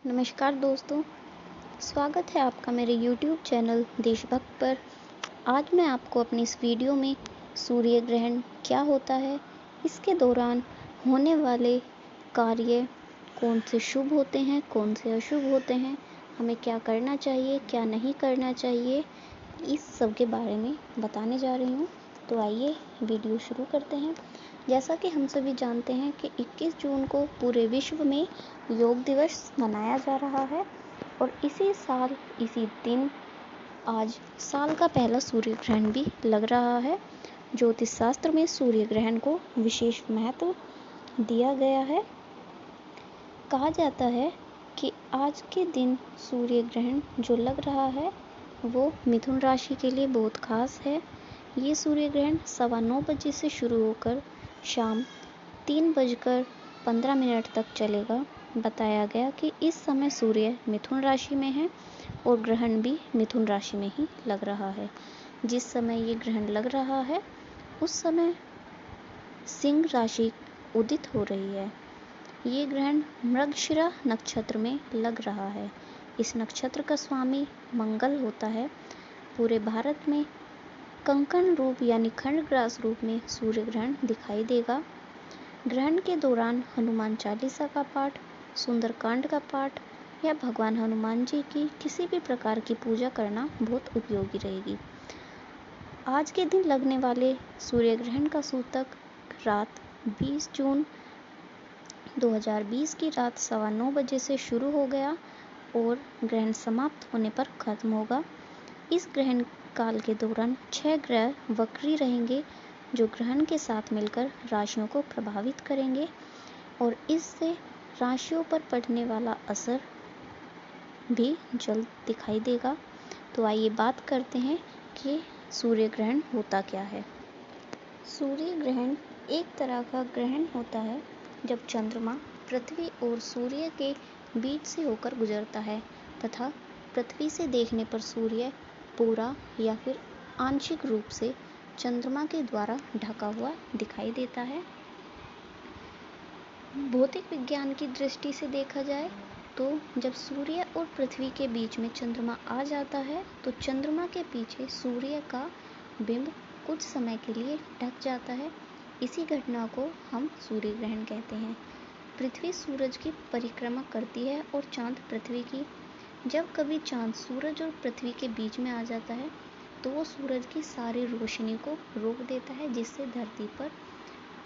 नमस्कार दोस्तों, स्वागत है आपका मेरे YouTube चैनल देशभक्त पर। आज मैं आपको अपनी इस वीडियो में सूर्य ग्रहण क्या होता है, इसके दौरान होने वाले कार्य कौन से शुभ होते हैं, कौन से अशुभ होते हैं, हमें क्या करना चाहिए, क्या नहीं करना चाहिए, इस सब के बारे में बताने जा रही हूँ। तो आइए वीडियो शुरू करते हैं। जैसा कि हम सभी जानते हैं कि 21 जून को पूरे विश्व में योग दिवस मनाया जा रहा है और इसी साल इसी दिन आज साल का पहला सूर्य ग्रहण भी लग रहा है। ज्योतिष शास्त्र में सूर्य ग्रहण को विशेष महत्व दिया गया है। कहा जाता है कि आज के दिन सूर्य ग्रहण जो लग रहा है वो मिथुन राशि के लिए बहुत खास है। ये सूर्य ग्रहण 9:15 बजे से शुरू होकर शाम 3:15 तक चलेगा। बताया गया कि इस समय सूर्य मिथुन राशि में है और ग्रहण भी मिथुन राशि में ही लग रहा है। जिस समय ये ग्रहण लग रहा है उस समय सिंह राशि उदित हो रही है। ये ग्रहण मृगशिरा नक्षत्र में लग रहा है। इस नक्षत्र का स्वामी मंगल होता है। पूरे भारत में कंकण रूप यानी खंडग्रास रूप में सूर्य ग्रहण दिखाई देगा। ग्रहण के दौरान हनुमान चालीसा का पाठ, सुंदरकांड का पाठ या भगवान हनुमान जी की किसी भी प्रकार की पूजा करना बहुत उपयोगी रहेगी। आज के दिन लगने वाले सूर्य ग्रहण का सूतक रात 20 जून 2020 की रात 9:15 बजे से शुरू हो गया और ग्रहण समाप्त होने पर खत्म होगा। इस ग्रहण काल के दौरान 6 ग्रह वक्री रहेंगे जो ग्रहण के साथ मिलकर राशियों को प्रभावित करेंगे और इससे राशियों पर पड़ने वाला असर भी जल्द दिखाई देगा। तो आइए बात करते हैं कि सूर्य ग्रहण होता क्या है। सूर्य ग्रहण एक तरह का ग्रहण होता है जब चंद्रमा पृथ्वी और सूर्य के बीच से होकर गुजरता है तथा पृथ्वी से देखने पर सूर्य पूरा या फिर आंशिक रूप से चंद्रमा के द्वारा ढका हुआ दिखाई देता है। भौतिक विज्ञान की दृष्टि से देखा जाए तो जब सूर्य और पृथ्वी के बीच में चंद्रमा आ जाता है तो चंद्रमा के पीछे सूर्य का बिंब कुछ समय के लिए ढक जाता है। इसी घटना को हम सूर्य ग्रहण कहते हैं। पृथ्वी सूरज की परिक्रमा करती है और चांद पृथ्वी की। जब कभी चांद सूरज और पृथ्वी के बीच में आ जाता है तो वो सूरज की सारी रोशनी को रोक देता है जिससे धरती पर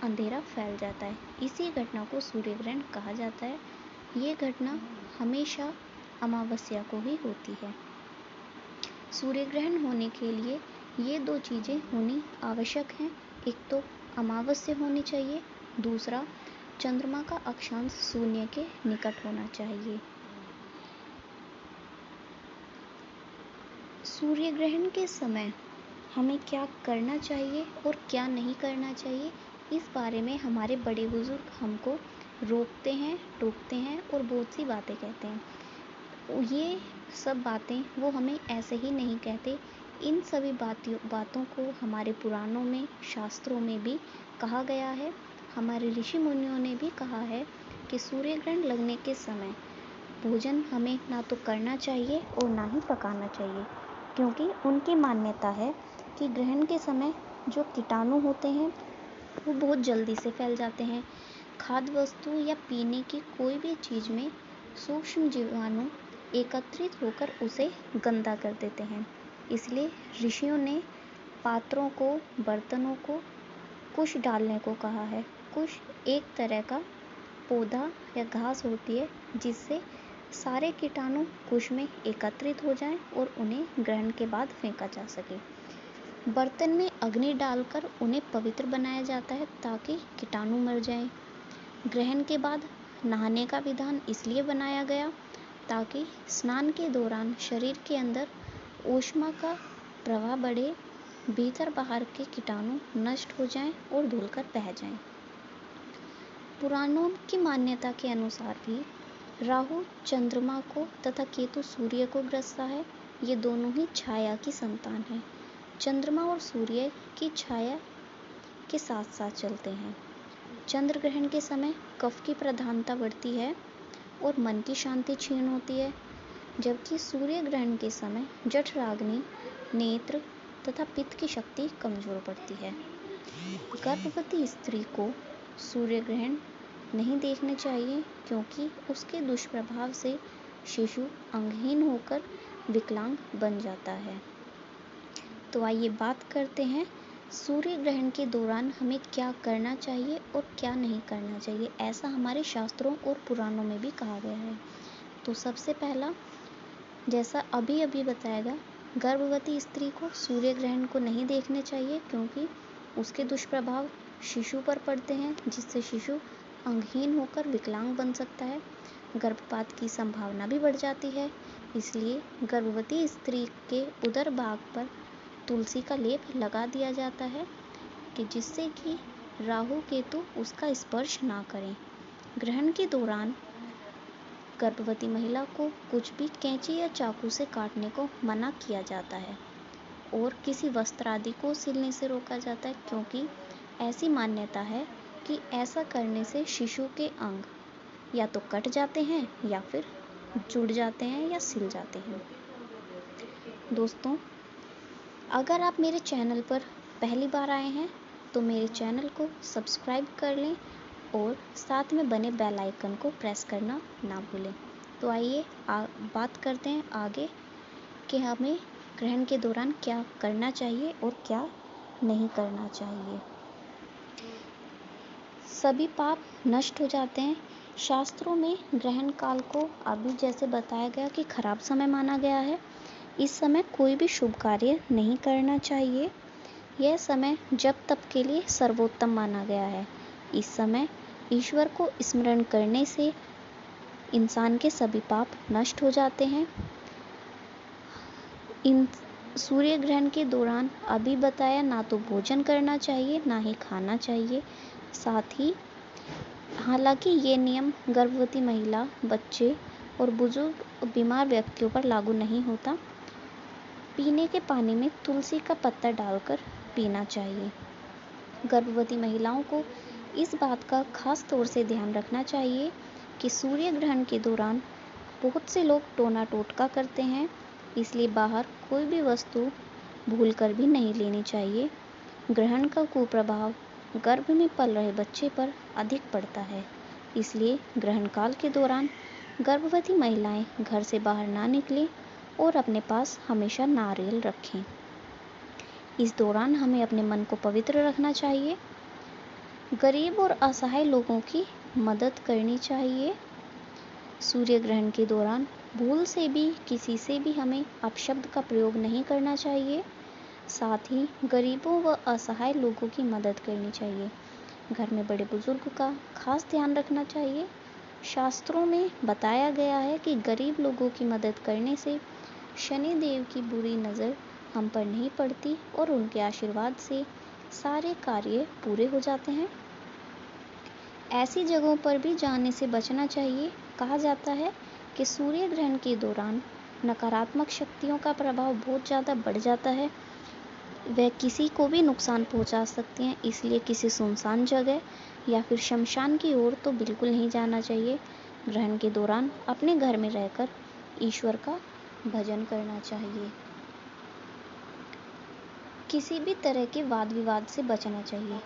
अंधेरा फैल जाता है। इसी घटना को सूर्य ग्रहण कहा जाता है। ये घटना हमेशा अमावस्या को ही होती है। सूर्य ग्रहण होने के लिए ये दो चीज़ें होनी आवश्यक हैं। एक तो अमावस्या होनी चाहिए, दूसरा चंद्रमा का अक्षांश शून्य के निकट होना चाहिए। सूर्य ग्रहण के समय हमें क्या करना चाहिए और क्या नहीं करना चाहिए, इस बारे में हमारे बड़े बुजुर्ग हमको रोकते हैं, टोकते हैं और बहुत सी बातें कहते हैं। ये सब बातें वो हमें ऐसे ही नहीं कहते। इन सभी बातों को हमारे पुराणों में, शास्त्रों में भी कहा गया है। हमारे ऋषि मुनियों ने भी कहा है कि सूर्य ग्रहण लगने के समय भोजन हमें ना तो करना चाहिए और ना ही पकाना चाहिए, क्योंकि उनकी मान्यता है कि ग्रहण के समय जो कीटाणु होते हैं वो बहुत जल्दी से फैल जाते हैं। खाद्य वस्तु या पीने की कोई भी चीज़ में सूक्ष्म जीवाणु एकत्रित होकर उसे गंदा कर देते हैं। इसलिए ऋषियों ने पात्रों को, बर्तनों को कुश डालने को कहा है। कुश एक तरह का पौधा या घास होती है जिससे सारे कीटाणु कुश में एकत्रित हो जाएं और उन्हें ग्रहण के बाद फेंका जा सके। बर्तन में अग्नि डालकर उन्हें पवित्र बनाया जाता है ताकि कीटाणु मर जाएं। ग्रहण के बाद नहाने का विधान इसलिए बनाया गया ताकि स्नान के दौरान शरीर के अंदर ऊष्मा का प्रवाह बढ़े, भीतर बाहर के कीटाणु नष्ट हो जाएं और धुलकर बह जाएं। पुराणों की मान्यता के अनुसार भी राहु चंद्रमा को तथा केतु सूर्य को ग्रसता है। ये दोनों ही छाया की संतान हैं। चंद्रमा और सूर्य की छाया के साथ साथ चलते हैं। चंद्र ग्रहण के समय कफ की प्रधानता बढ़ती है। और मन की शांति छीन होती है, जबकि सूर्य ग्रहण के समय जठराग्नि, नेत्र तथा पित्त की शक्ति कमजोर पड़ती है। गर्भवती स्त्री को सूर्य ग्रहण नहीं देखने चाहिए, क्योंकि उसके दुष्प्रभाव से शिशु अंगहीन होकर विकलांग बन जाता है। तो आइए बात करते हैं सूर्य ग्रहण के दौरान हमें क्या करना चाहिए और क्या नहीं करना चाहिए। ऐसा हमारे शास्त्रों और पुराणों में भी कहा गया है। तो सबसे पहला, जैसा अभी बताया गया, गर्भवती स्त्री को सूर्य ग्रहण को नहीं देखने चाहिए, क्योंकि उसके दुष्प्रभाव शिशु पर पड़ते हैं, जिससे शिशु अंगहीन होकर विकलांग बन सकता है। गर्भपात की संभावना भी बढ़ जाती है। इसलिए गर्भवती स्त्री के उदर भाग पर तुलसी का लेप लगा दिया जाता है, कि जिससे कि राहु केतु उसका स्पर्श ना करें। ग्रहण के दौरान गर्भवती महिला को कुछ भी कैंची या चाकू से काटने को मना किया जाता है और किसी वस्त्र आदि को सिलने से रोका जाता है, क्योंकि ऐसी मान्यता है कि ऐसा करने से शिशु के अंग या तो कट जाते हैं या फिर जुड़ जाते हैं या सिल जाते हैं। दोस्तों, अगर आप मेरे चैनल पर पहली बार आए हैं तो मेरे चैनल को सब्सक्राइब कर लें और साथ में बने बेल आइकन को प्रेस करना ना भूलें। तो आइए बात करते हैं आगे कि हमें ग्रहण के दौरान क्या करना चाहिए और क्या नहीं करना चाहिए। सभी पाप नष्ट हो जाते हैं। शास्त्रों में ग्रहण काल को अभी जैसे बताया गया कि खराब समय माना गया है। इस समय कोई भी शुभ कार्य नहीं करना चाहिए। यह समय जप तप के लिए सर्वोत्तम माना गया है। इस समय ईश्वर को स्मरण करने से इंसान के सभी पाप नष्ट हो जाते हैं। इन सूर्य ग्रहण के दौरान अभी बताया ना तो भोजन करना चाहिए ना ही खाना चाहिए। साथ ही हालांकि ये नियम गर्भवती महिला, बच्चे और बुजुर्ग बीमार व्यक्तियों पर लागू नहीं होता। पीने के पानी में तुलसी का पत्ता डालकर पीना चाहिए। गर्भवती महिलाओं को इस बात का खास तौर से ध्यान रखना चाहिए कि सूर्य ग्रहण के दौरान बहुत से लोग टोना टोटका करते हैं, इसलिए बाहर कोई भी वस्तु भूलकर भी नहीं लेनी चाहिए। ग्रहण का कुप्रभाव गर्भ में पल रहे बच्चे पर अधिक पड़ता है, इसलिए ग्रहण काल के दौरान गर्भवती महिलाएं घर से बाहर ना निकलें और अपने पास हमेशा नारियल रखें। इस दौरान हमें अपने मन को पवित्र रखना चाहिए। गरीब और असहाय लोगों की मदद करनी चाहिए। सूर्य ग्रहण के दौरान भूल से भी किसी से भी हमें अपशब्द का प्रयोग नहीं करना चाहिए। साथ ही गरीबों व असहाय लोगों की मदद करनी चाहिए। घर में बड़े बुजुर्ग का खास ध्यान रखना चाहिए। शास्त्रों में बताया गया है कि गरीब लोगों की मदद करने से शनि देव की बुरी नज़र हम पर नहीं पड़ती और उनके आशीर्वाद से सारे कार्य पूरे हो जाते हैं। ऐसी जगहों पर भी जाने से बचना चाहिए। कहा जाता है कि सूर्य ग्रहण के दौरान नकारात्मक शक्तियों का प्रभाव बहुत ज़्यादा बढ़ जाता है। वह किसी को भी नुकसान पहुंचा सकती हैं, इसलिए किसी सुनसान जगह या फिर शमशान की ओर तो बिल्कुल नहीं जाना चाहिए। ग्रहण के दौरान अपने घर में रहकर ईश्वर का भजन करना चाहिए। किसी भी तरह के वाद विवाद से बचना चाहिए।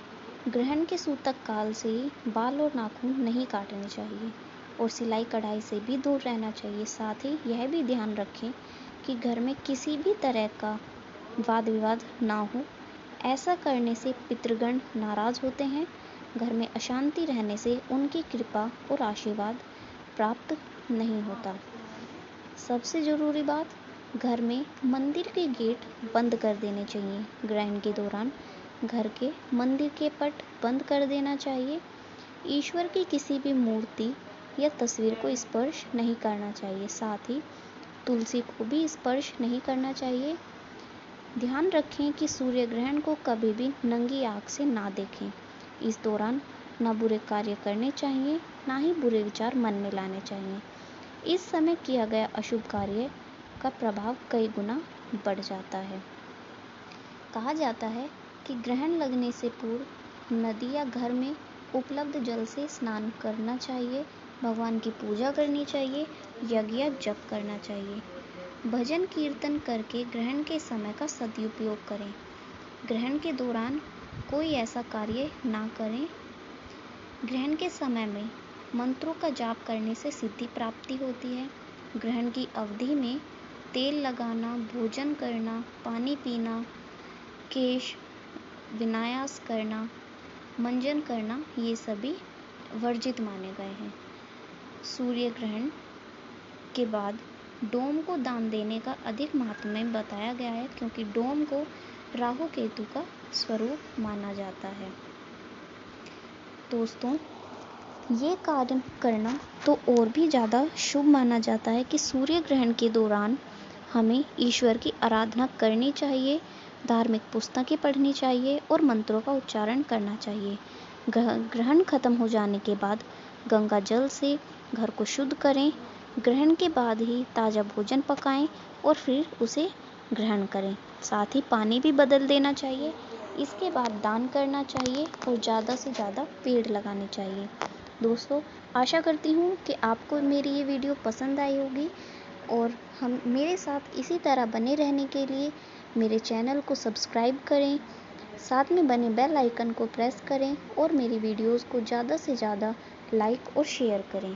ग्रहण के सूतक काल से ही बाल और नाखून नहीं काटने चाहिए और सिलाई कढ़ाई से भी दूर रहना चाहिए। साथ ही यह भी ध्यान रखें कि घर में किसी भी तरह का वाद विवाद ना हो। ऐसा करने से पितृगण नाराज होते हैं। घर में अशांति रहने से उनकी कृपा और आशीर्वाद प्राप्त नहीं होता। सबसे ज़रूरी बात, घर में मंदिर के गेट बंद कर देने चाहिए। ग्रहण के दौरान घर के मंदिर के पट बंद कर देना चाहिए। ईश्वर की किसी भी मूर्ति या तस्वीर को स्पर्श नहीं करना चाहिए। साथ ही तुलसी को भी स्पर्श नहीं करना चाहिए। ध्यान रखें कि सूर्य ग्रहण को कभी भी नंगी आंख से ना देखें। इस दौरान ना बुरे कार्य करने चाहिए, ना ही बुरे विचार मन में लाने चाहिए। इस समय किया गया अशुभ कार्य का प्रभाव कई गुना बढ़ जाता है। कहा जाता है कि ग्रहण लगने से पूर्व नदी या घर में उपलब्ध जल से स्नान करना चाहिए। भगवान की पूजा करनी चाहिए, यज्ञ या जप करना चाहिए। भजन कीर्तन करके ग्रहण के समय का सदुपयोग करें। ग्रहण के दौरान कोई ऐसा कार्य ना करें। ग्रहण के समय में मंत्रों का जाप करने से सिद्धि प्राप्ति होती है। ग्रहण की अवधि में तेल लगाना, भोजन करना, पानी पीना, केश विन्यास करना, मंजन करना, ये सभी वर्जित माने गए हैं। सूर्य ग्रहण के बाद डोम को दान देने का अधिक महात्म्य बताया गया है, क्योंकि डोम को राहु केतु का स्वरूप माना जाता है। दोस्तों, ये कार्य करना तो और भी ज़्यादा शुभ माना जाता है कि सूर्य ग्रहण के दौरान हमें ईश्वर की आराधना करनी चाहिए, धार्मिक पुस्तकें पढ़नी चाहिए और मंत्रों का उच्चारण करना चाहिए। ग्रहण खत्म हो जाने के बाद गंगा जल से घर को शुद्ध करें। ग्रहण के बाद ही ताज़ा भोजन पकाएं और फिर उसे ग्रहण करें। साथ ही पानी भी बदल देना चाहिए। इसके बाद दान करना चाहिए और ज़्यादा से ज़्यादा पेड़ लगाने चाहिए। दोस्तों, आशा करती हूँ कि आपको मेरी ये वीडियो पसंद आई होगी और हम मेरे साथ इसी तरह बने रहने के लिए मेरे चैनल को सब्सक्राइब करें, साथ में बने बेल आइकन को प्रेस करें और मेरी वीडियोस को ज़्यादा से ज़्यादा लाइक और शेयर करें।